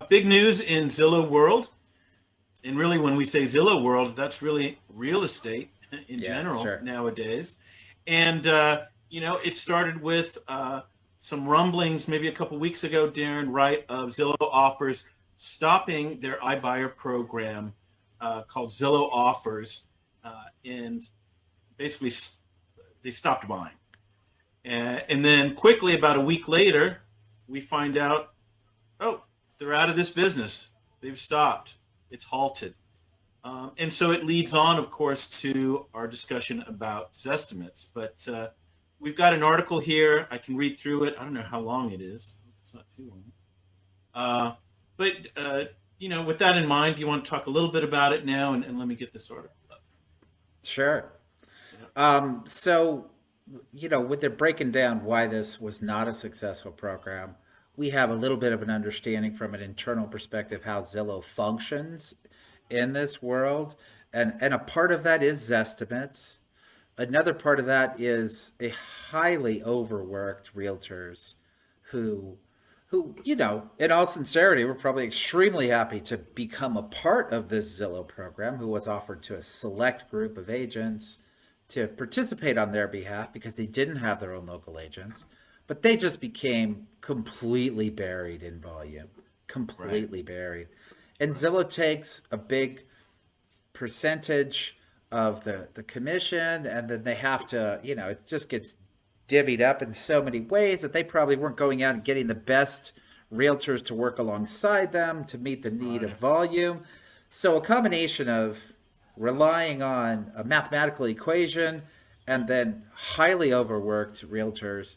Big news in Zillow world. And really, when we say Zillow world, that's really real estate in Yeah, general sure. nowadays. And, it started with some rumblings maybe a couple weeks ago, Darren, right, of Zillow Offers stopping their iBuyer program called Zillow Offers. And basically, they stopped buying. And then quickly, about a week later, we find out, oh, they're out of this business. They've stopped. It's halted. And so it leads on, of course, to our discussion about Zestimates. But we've got an article here. I can read through it. I don't know how long it is. It's not too long. But with that in mind, do you want to talk a little bit about it now? And let me get this article up. Sure. Yeah. So, with the breaking down why this was not a successful program, we have a little bit of an understanding from an internal perspective how Zillow functions in this world. And a part of that is Zestimates. Another part of that is a highly overworked realtors who in all sincerity, were probably extremely happy to become a part of this Zillow program, who was offered to a select group of agents to participate on their behalf because they didn't have their own local agents. But they just became completely buried in volume, Right. completely buried. And Zillow takes a big percentage of the commission, and then they have to, it just gets divvied up in so many ways that they probably weren't going out and getting the best realtors to work alongside them to meet the need of Right. volume. So a combination of relying on a mathematical equation and then highly overworked realtors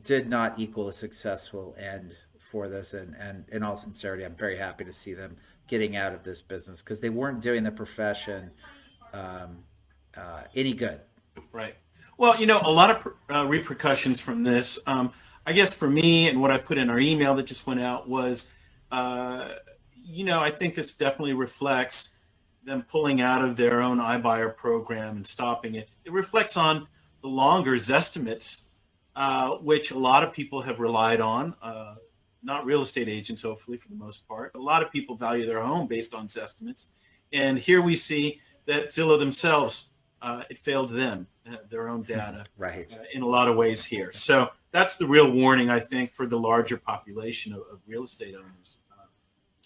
did not equal a successful end for this. And in all sincerity, I'm very happy to see them getting out of this business because they weren't doing the profession um, any good. Right. Well, a lot of repercussions from this. I guess for me, and what I put in our email that just went out was, uh, I think this definitely reflects them pulling out of their own iBuyer program and stopping it. It reflects on the longer Zestimates, which a lot of people have relied on. Not real estate agents, hopefully, for the most part. A lot of people value their home based on Zestimates. And here we see that Zillow themselves, it failed them, their own data, Right. in a lot of ways here. So that's the real warning, I think, for the larger population of real estate owners.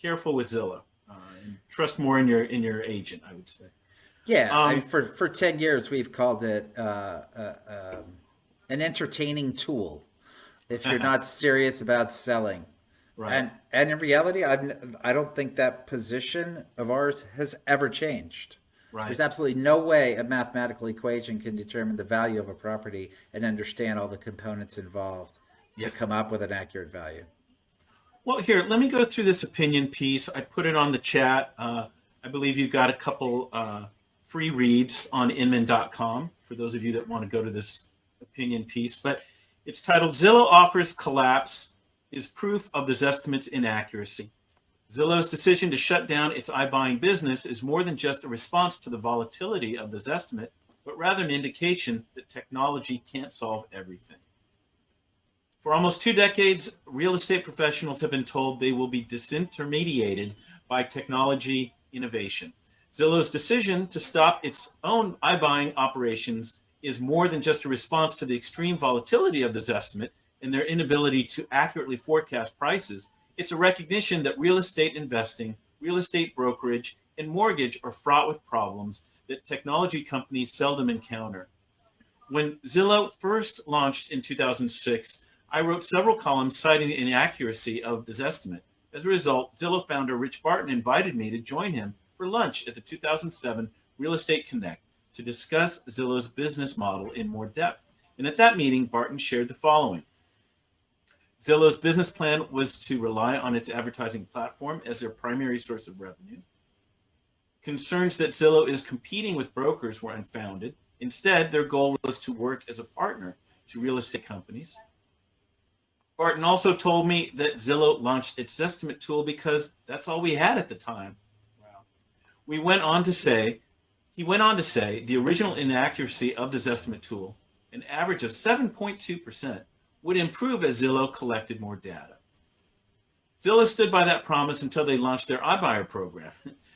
Careful with Zillow, and trust more in your agent, I would say. Yeah, I mean, Um, for 10 years, we've called it an entertaining tool if you're not serious about selling. right, And in reality, I don't think that position of ours has ever changed. right. There's absolutely no way a mathematical equation can determine the value of a property and understand all the components involved Yeah. to come up with an accurate value. Well, here, let me go through this opinion piece. I put it on the chat. I believe you've got a couple free reads on inman.com for those of you that want to go to this opinion piece. But it's titled Zillow Offers Collapse is Proof of the Zestimates Inaccuracy. Zillow's decision to shut down its iBuying business is more than just a response to the volatility of the Zestimate, but rather an indication that technology can't solve everything. For almost 2 decades, real estate professionals have been told they will be disintermediated by technology innovation. Zillow's decision to stop its own iBuying operations is more than just a response to the extreme volatility of the Zestimate and their inability to accurately forecast prices. It's a recognition that real estate investing, real estate brokerage, and mortgage are fraught with problems that technology companies seldom encounter. When Zillow first launched in 2006, I wrote several columns citing the inaccuracy of this estimate. As a result, Zillow founder Rich Barton invited me to join him for lunch at the 2007 Real Estate Connect to discuss Zillow's business model in more depth. And at that meeting, Barton shared the following. Zillow's business plan was to rely on its advertising platform as their primary source of revenue. Concerns that Zillow is competing with brokers were unfounded. Instead, their goal was to work as a partner to real estate companies. Barton also told me that Zillow launched its estimate tool because that's all we had at the time. Wow. We went on to say, he went on to say the original inaccuracy of the Zestimate tool, an average of 7.2%, would improve as Zillow collected more data. Zillow stood by that promise until they launched their iBuyer program,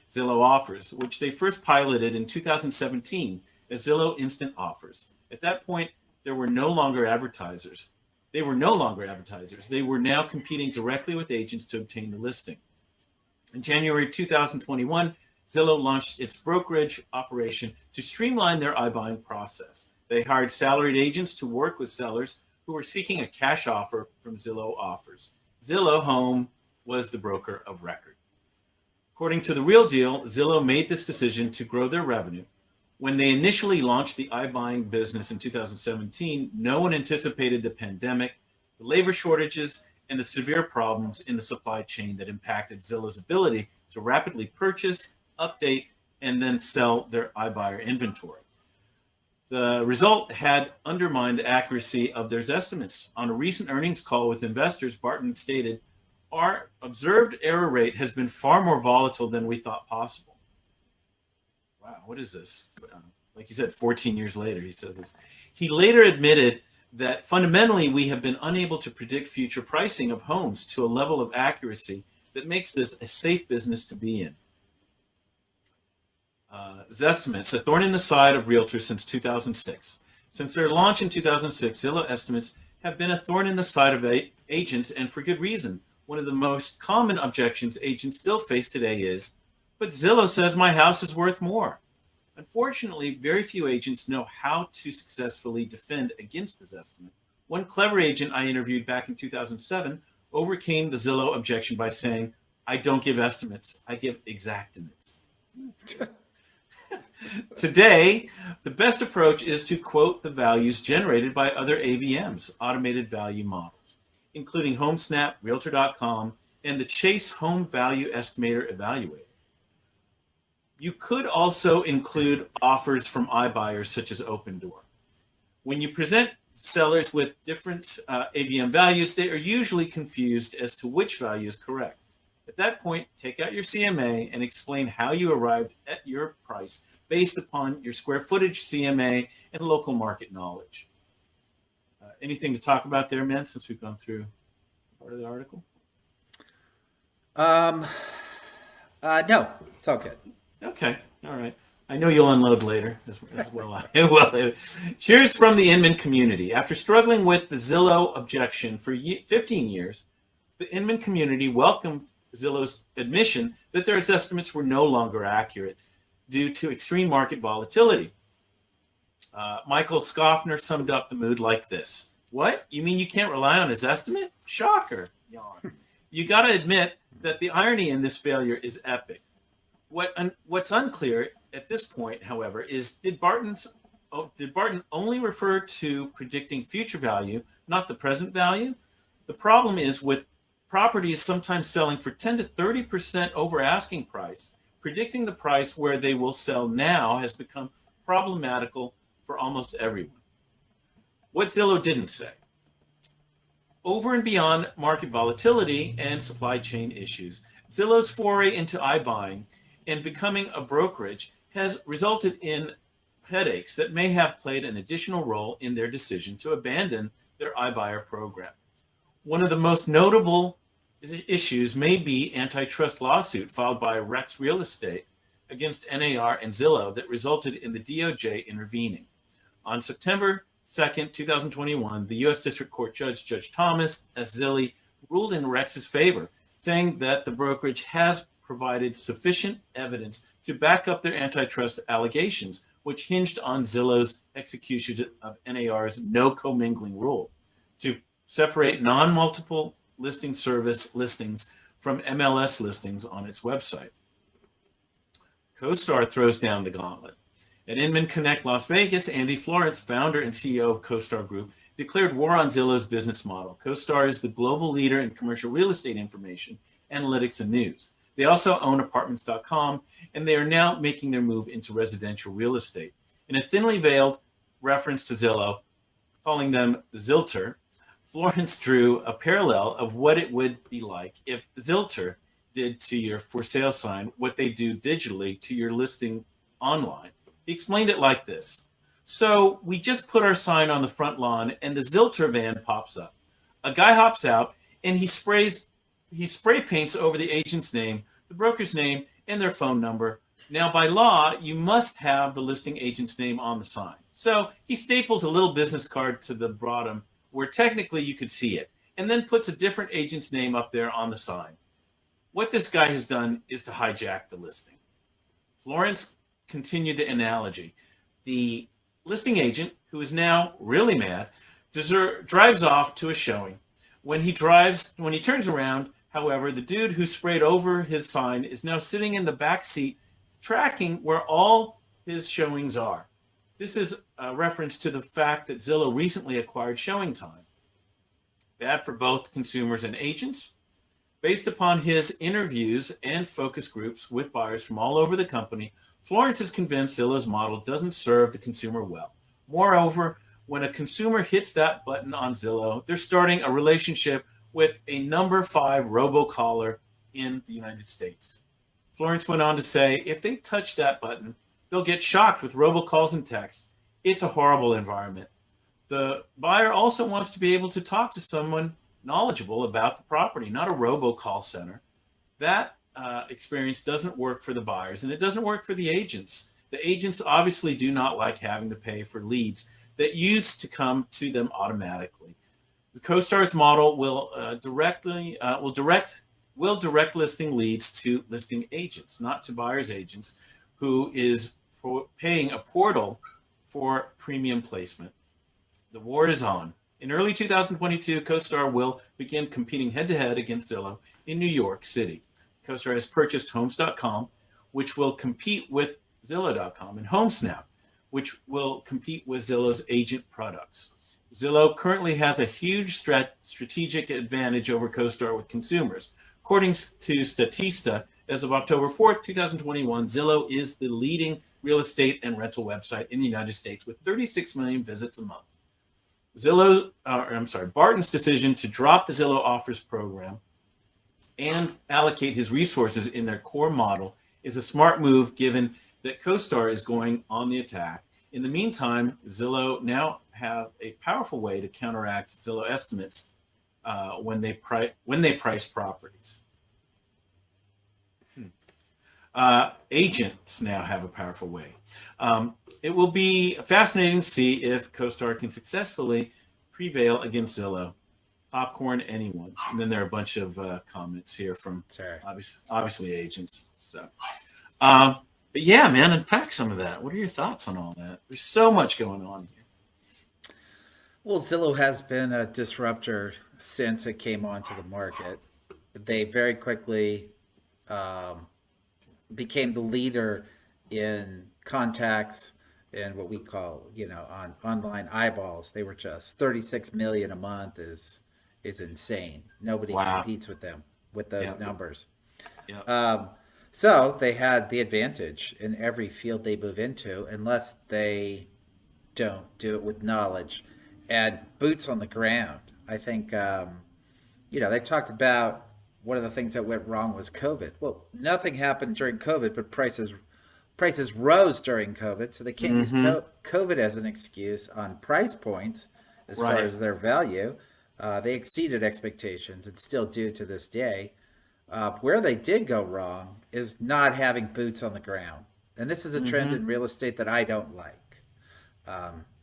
Zillow Offers, which they first piloted in 2017 as Zillow Instant Offers. At that point, there were no longer advertisers. They were no longer advertisers. They were now competing directly with agents to obtain the listing. In January 2021, Zillow launched its brokerage operation to streamline their iBuying process. They hired salaried agents to work with sellers who were seeking a cash offer from Zillow Offers. Zillow Home was the broker of record. According to The Real Deal, Zillow made this decision to grow their revenue. When they initially launched the iBuying business in 2017, no one anticipated the pandemic, the labor shortages, and the severe problems in the supply chain that impacted Zillow's ability to rapidly purchase, update, and then sell their iBuyer inventory. The result had undermined the accuracy of their Zestimates. On a recent earnings call with investors, Barton stated, "Our observed error rate has been far more volatile than we thought possible." Wow, what is this? Like you said, 14 years later, he says this. He later admitted that fundamentally we have been unable to predict future pricing of homes to a level of accuracy that makes this a safe business to be in. Zestimates, a thorn in the side of realtors since 2006. Since their launch in 2006, Zillow estimates have been a thorn in the side of agents, and for good reason. One of the most common objections agents still face today is, "But Zillow says my house is worth more." Unfortunately, very few agents know how to successfully defend against this estimate. One clever agent I interviewed back in 2007 overcame the Zillow objection by saying, "I don't give estimates, I give exactimates." Today, the best approach is to quote the values generated by other AVMs, automated value models, including HomeSnap, Realtor.com, and the Chase Home Value Estimator Evaluator. You could also include offers from iBuyers such as Opendoor. When you present sellers with different AVM values, they are usually confused as to which value is correct. At that point, take out your CMA and explain how you arrived at your price based upon your square footage, CMA, and local market knowledge. Anything to talk about there, man, since we've gone through part of the article? No, it's all good. Okay, all right. I know you'll unload later as well. Well, cheers from the Inman community. After struggling with the Zillow objection for 15 years, the Inman community welcomed Zillow's admission that their estimates were no longer accurate due to extreme market volatility. Michael Scoffner summed up the mood like this. "What? You mean you can't rely on his estimate? Shocker." Yawn. You got to admit that the irony in this failure is epic. What's unclear at this point, however, is did Barton only refer to predicting future value, not the present value? The problem is with properties sometimes selling for 10 to 30% over asking price, predicting the price where they will sell now has become problematical for almost everyone. What Zillow didn't say. Over and beyond market volatility and supply chain issues, Zillow's foray into iBuying and becoming a brokerage has resulted in headaches that may have played an additional role in their decision to abandon their iBuyer program. One of the most notable issues may be antitrust lawsuit filed by Rex Real Estate against NAR and Zillow that resulted in the DOJ intervening. On September 2nd, 2021, the U.S. District Court Judge, Judge Thomas S. Zilli, ruled in Rex's favor, saying that the brokerage has provided sufficient evidence to back up their antitrust allegations, which hinged on Zillow's execution of NAR's no commingling rule to separate non-multiple listing service listings from MLS listings on its website. CoStar throws down the gauntlet. At Inman Connect Las Vegas, Andy Florence, founder and CEO of CoStar Group, declared war on Zillow's business model. CoStar is the global leader in commercial real estate information, analytics, and news. They also own apartments.com, and they are now making their move into residential real estate. In a thinly veiled reference to Zillow, calling them Zilter, Florence drew a parallel of what it would be like if Zilter did to your for sale sign what they do digitally to your listing online. He explained it like this. So we just put our sign on the front lawn and the Zilter van pops up. A guy hops out and he sprays he spray paints over the agent's name, the broker's name, and their phone number. Now, by law, you must have the listing agent's name on the sign. So he staples a little business card to the bottom where technically you could see it, and then puts a different agent's name up there on the sign. What this guy has done is to hijack the listing. Florence continued the analogy. The listing agent, who is now really mad, drives off to a showing. When he turns around, however, the dude who sprayed over his sign is now sitting in the back seat, tracking where all his showings are. This is a reference to the fact that Zillow recently acquired Showing Time. Bad for both consumers and agents. Based upon his interviews and focus groups with buyers from all over the company, Florence is convinced Zillow's model doesn't serve the consumer well. Moreover, when a consumer hits that button on Zillow, they're starting a relationship with a number 5 robocaller in the United States. Florence went on to say, if they touch that button, they'll get shocked with robocalls and texts. It's a horrible environment. The buyer also wants to be able to talk to someone knowledgeable about the property, not a robocall center. That experience doesn't work for the buyers, and it doesn't work for the agents. The agents obviously do not like having to pay for leads that used to come to them automatically. The CoStar's model will direct listing leads to listing agents, not to buyer's agents, who is paying a portal for premium placement. The war is on. In early 2022, CoStar will begin competing head-to-head against Zillow in New York City. CoStar has purchased Homes.com, which will compete with Zillow.com, and HomeSnap, which will compete with Zillow's agent products. Zillow currently has a huge strategic advantage over CoStar with consumers. According to Statista, as of October 4th, 2021, Zillow is the leading real estate and rental website in the United States with 36 million visits a month. Barton's decision to drop the Zillow Offers program and allocate his resources in their core model is a smart move given that CoStar is going on the attack. In the meantime, Zillow now have a powerful way to counteract Zillow estimates when they price properties. Agents now have a powerful way. It will be fascinating to see if CoStar can successfully prevail against Zillow. Popcorn, anyone. And then there are a bunch of comments here from obviously agents. So, but yeah, man, unpack some of that. What are your thoughts on all that? There's so much going on here. Well, Zillow has been a disruptor since it came onto the market. They very quickly became the leader in contacts and what we call, on online eyeballs. They were just 36 million a month is insane. Nobody competes with them with those numbers. So they had the advantage in every field they move into, unless they don't do it with knowledge and boots on the ground. I think, they talked about one of the things that went wrong was COVID. Well, nothing happened during COVID, but prices rose during COVID, so they can't use COVID as an excuse on price points as far as their value. They exceeded expectations and still do to this day. Where they did go wrong is not having boots on the ground. And this is a trend in real estate that I don't like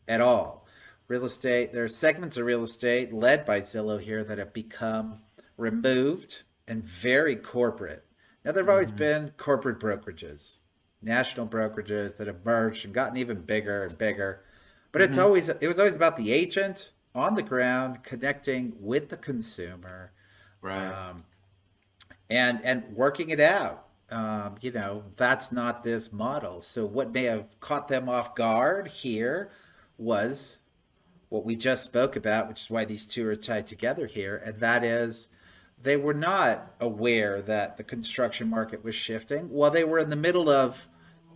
at all. Real estate, there are segments of real estate led by Zillow here that have become removed and very corporate. Now, there have always been corporate brokerages, national brokerages that have merged and gotten even bigger and bigger. But it was always about the agent on the ground connecting with the consumer, and working it out. That's not this model. So what may have caught them off guard here was what we just spoke about, which is why these two are tied together here, and that is they were not aware that the construction market was shifting while they were in the middle of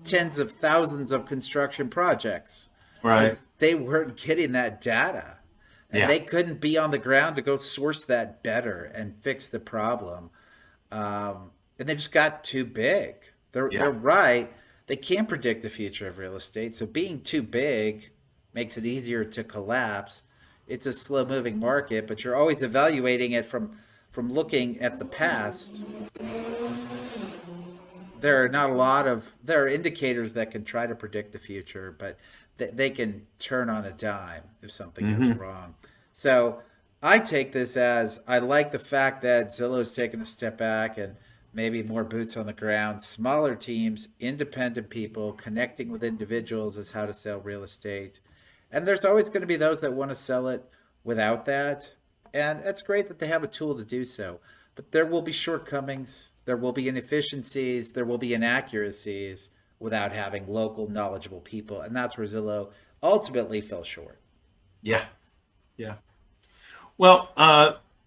tens of thousands of construction projects. Right. They weren't getting that data, and they couldn't be on the ground to go source that better and fix the problem. And they just got too big. They're right. They can't predict the future of real estate. So being too big makes it easier to collapse. It's a slow moving market, but you're always evaluating it from from looking at the past, there are not a lot of there are indicators that can try to predict the future, but they can turn on a dime if something goes wrong. So I take this as I like the fact that Zillow's taken a step back and maybe more boots on the ground, smaller teams, independent people connecting with individuals is how to sell real estate. And there's always going to be those that want to sell it without that. And it's great that they have a tool to do so. But there will be shortcomings, there will be inefficiencies, there will be inaccuracies without having local knowledgeable people. And that's where Zillow ultimately fell short. Yeah. Yeah. Well,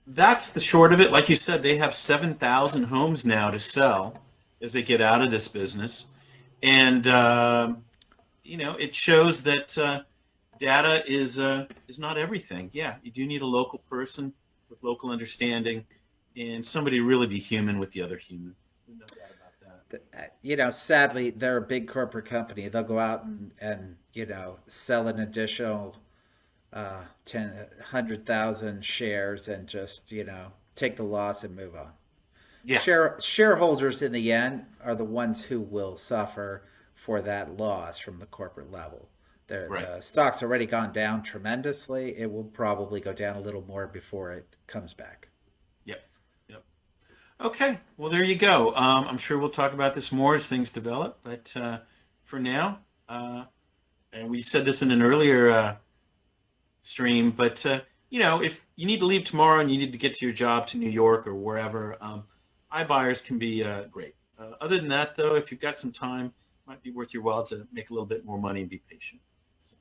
that's the short of it. Like you said, they have 7,000 homes now to sell as they get out of this business. And, it shows that data is not everything. Yeah, you do need a local person with local understanding and somebody to really be human with the other human. No doubt about that. Sadly, they're a big corporate company. They'll go out and sell an additional 100,000 shares and just, take the loss and move on. Yeah. Shareholders in the end are the ones who will suffer for that loss from the corporate level. Right. The stock's already gone down tremendously. It will probably go down a little more before it comes back. Yep. Yep. Okay. Well, there you go. I'm sure we'll talk about this more as things develop. But for now, and we said this in an earlier stream, but if you need to leave tomorrow and you need to get to your job to New York or wherever, iBuyers can be great. Other than that, though, if you've got some time, it might be worth your while to make a little bit more money and be patient. So.